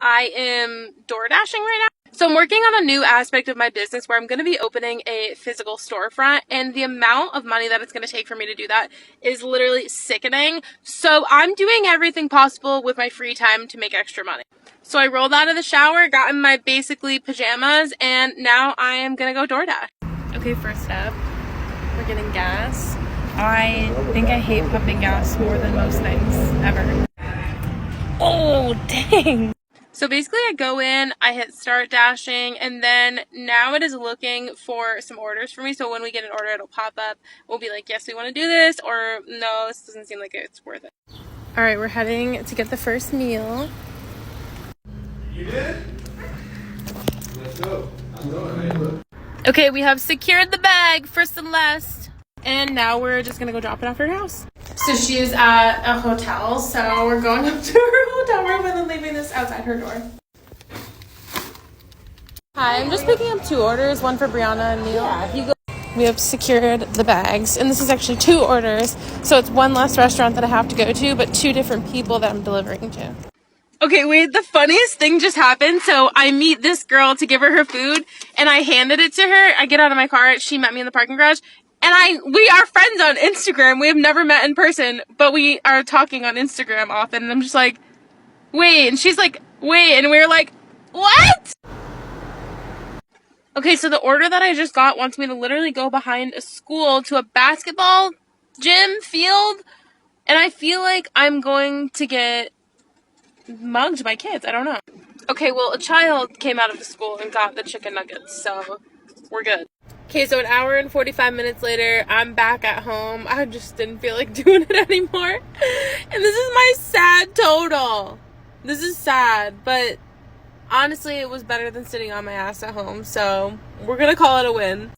I am door dashing right now. So I'm working on a new aspect of my business where I'm going to be opening a physical storefront, and the amount of money that it's going to take for me to do that is literally sickening. So I'm doing everything possible with my free time to make extra money. So I rolled out of the shower, got in my basically pajamas, and now I am going to go DoorDash. Okay, first step, we're getting gas. I think I hate pumping gas more than most things ever. Oh, dang. So basically I go in, I hit start dashing, and then now it is looking for some orders for me. So when we get an order, it'll pop up. We'll be like, yes, we want to do this, or no, this doesn't seem like it's worth it. All right, we're heading to get the first meal. You did? Let's go. I'm going. Okay, we have secured the bag, first and last. And now we're just gonna go drop it off at her house. So she is at a hotel, so we're going up to her hotel room and then leaving this outside her door. Hi, I'm just picking up 2 orders, one for Brianna and Neil. Yeah, we have secured the bags, and this is actually 2 orders, so it's one less restaurant that I have to go to, but 2 different people that I'm delivering to. Okay, wait, the funniest thing just happened. So I meet this girl to give her food, and I handed it to her. I get out of my car, she met me in the parking garage, and we are friends on Instagram. We have never met in person, but we are talking on Instagram often, and I'm just like, wait, and she's like, wait, and we were like, what? Okay, so the order that I just got wants me to literally go behind a school to a basketball gym field, and I feel like I'm going to get mugged by kids. I don't know. Okay, well, a child came out of the school and got the chicken nuggets, so we're good. Okay, so an hour and 45 minutes later, I'm back at home. I just didn't feel like doing it anymore. And this is my sad total. This is sad, but honestly, it was better than sitting on my ass at home, so we're gonna call it a win.